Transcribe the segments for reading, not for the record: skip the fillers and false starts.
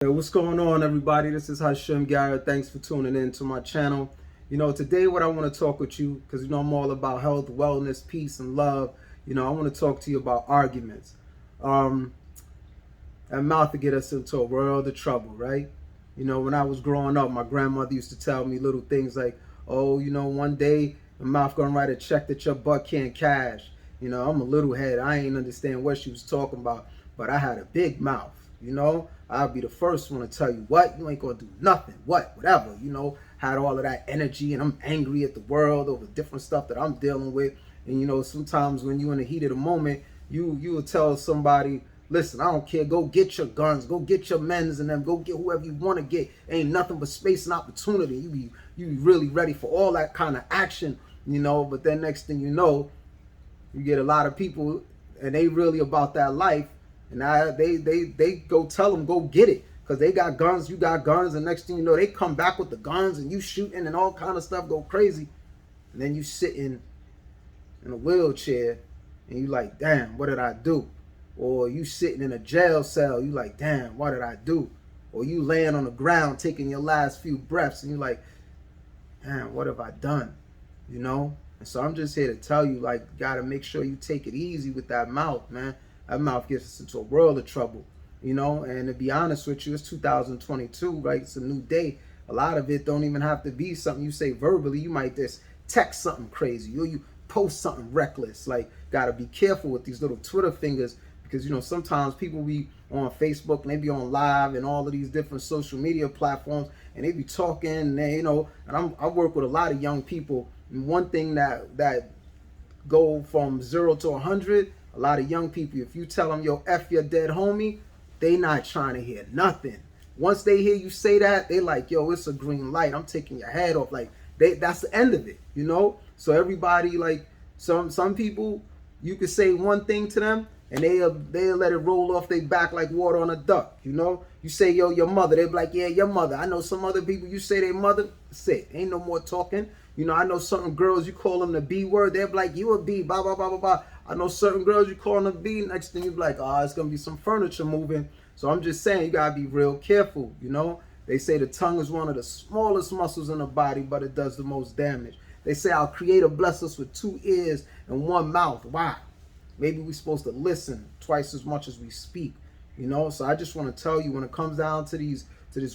Hey, what's going on, everybody? This is Hashem Garrett. Thanks for tuning in to my channel. Today what I want to talk with you, because I'm all about health, wellness, peace, and love. I want to talk to you about arguments. Um, that mouth to get us into a world of trouble, right? When I was growing up, my grandmother used to tell me little things like, oh, one day my mouth gonna write a check that your butt can't cash. I'm a little head. I ain't understand what she was talking about, but I had a big mouth. I'll be the first one to tell you what, you ain't gonna do nothing, whatever, had all of that energy, and I'm angry at the world over different stuff that I'm dealing with. And sometimes when you're in the heat of the moment, you will tell somebody, listen, I don't care, go get your guns, go get your men's and them, go get whoever you want to get. Ain't nothing but space and opportunity. You be really ready for all that kind of action, but then next thing you know, you get a lot of people and they really about that life. And they go tell them, go get it. Because they got guns, you got guns. And next thing you know, they come back with the guns and you shooting and all kind of stuff go crazy. And then you sitting in a wheelchair and you like, damn, what did I do? Or you sitting in a jail cell, you like, damn, what did I do? Or you laying on the ground taking your last few breaths and you like, damn, what have I done? And so I'm just here to tell you, like, you got to make sure you take it easy with that mouth, man. That mouth gets us into a world of trouble, and to be honest with you, it's 2022, right? It's a new day. A lot of it don't even have to be something you say verbally. You might just text something crazy, or you post something reckless. Like, gotta be careful with these little Twitter fingers, because sometimes people be on Facebook and they be on live and all of these different social media platforms, and they be talking, and they, and I work with a lot of young people, and one thing that go from 0 to 100. A lot of young people, if you tell them, yo, F your dead homie, they not trying to hear nothing. Once they hear you say that, they like, yo, it's a green light. I'm taking your head off. Like, that's the end of it, So everybody, like, some people, you could say one thing to them, and they'll let it roll off their back like water on a duck, You say, yo, your mother. They'll be like, yeah, your mother. I know some other people, you say their mother, say, ain't no more talking. I know certain girls, you call them the B word. They're like, you a B, blah, blah, blah, blah, blah. I know certain girls, you call them a B. Next thing you be like, oh, it's going to be some furniture moving. So I'm just saying, you got to be real careful, They say the tongue is one of the smallest muscles in the body, but it does the most damage. They say our Creator bless us with 2 ears and 1 mouth. Why? Maybe we're supposed to listen twice as much as we speak, So I just want to tell you, when it comes down to these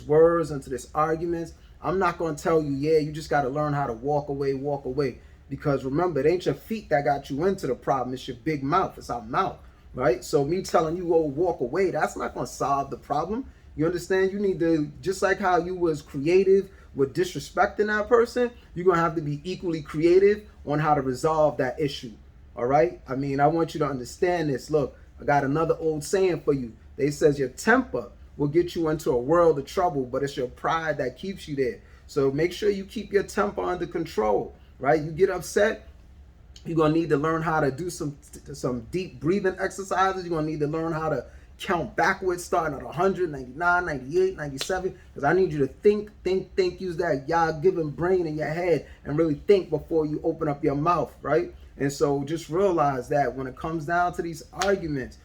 words and to these arguments, I'm not going to tell you, yeah, you just got to learn how to walk away. Because remember, it ain't your feet that got you into the problem. It's your big mouth. It's our mouth, right? So me telling you, oh, walk away, that's not going to solve the problem. You understand? You need to, just like how you was creative with disrespecting that person, you're going to have to be equally creative on how to resolve that issue, all right? I mean, I want you to understand this. Look, I got another old saying for you. They says your temper will get you into a world of trouble, but it's your pride that keeps you there. So make sure you keep your temper under control, right? You get upset, you're going to need to learn how to do some deep breathing exercises. You're going to need to learn how to count backwards, starting at 100, 99, 98, 97, because I need you to think, use that God-given brain in your head and really think before you open up your mouth, right? And so just realize that when it comes down to these arguments,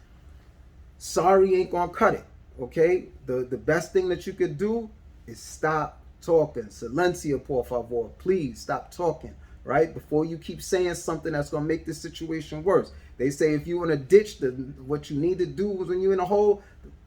sorry ain't going to cut it. Okay, the best thing that you could do is stop talking. Silencia, por favor. Please stop talking, right? Before you keep saying something that's going to make this situation worse. They say if you're in a ditch, what you need to do is, when you're in a hole,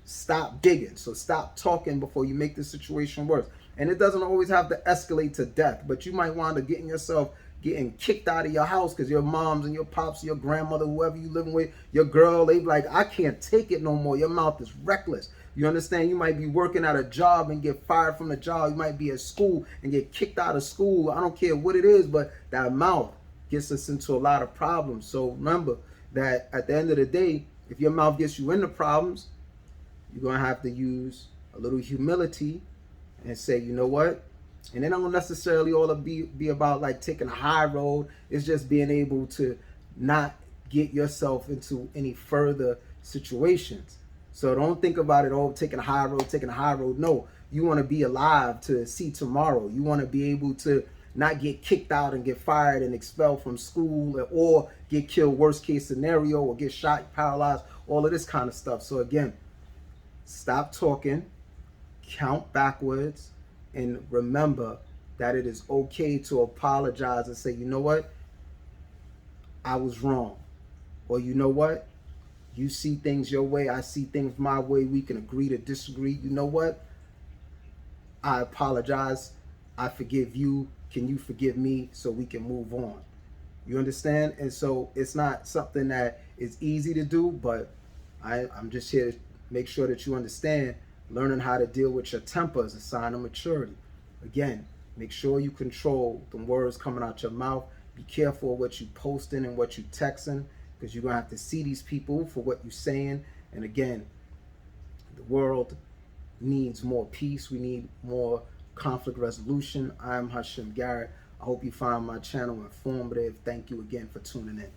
stop digging. So stop talking before you make the situation worse. And it doesn't always have to escalate to death, but you might wind up getting kicked out of your house because your moms and your pops, your grandmother, whoever you living with, your girl, they be like, I can't take it no more. Your mouth is reckless. You understand? You might be working at a job and get fired from the job. You might be at school and get kicked out of school. I don't care what it is, but that mouth gets us into a lot of problems. So remember that at the end of the day, if your mouth gets you into problems, you're going to have to use a little humility and say, you know what? And it don't necessarily all be about like taking a high road. It's just being able to not get yourself into any further situations. So don't think about it, oh, taking a high road. No, you want to be alive to see tomorrow. You want to be able to not get kicked out and get fired and expelled from school, or get killed, worst case scenario, or get shot, paralyzed, all of this kind of stuff. So again, stop talking, count backwards, and remember that it is okay to apologize and say, you know what, I was wrong. Or you know what, you see things your way, I see things my way, we can agree to disagree. You know what, I apologize, I forgive you, can you forgive me, so we can move on. You understand? And so it's not something that is easy to do, but I'm just here to make sure that you understand learning how to deal with your temper is a sign of maturity. Again, make sure you control the words coming out your mouth. Be careful of what you posting and what you texting, because you're going to have to see these people for what you're saying. And again, the world needs more peace. We need more conflict resolution. I'm Hashim Garrett. I hope you find my channel informative. Thank you again for tuning in.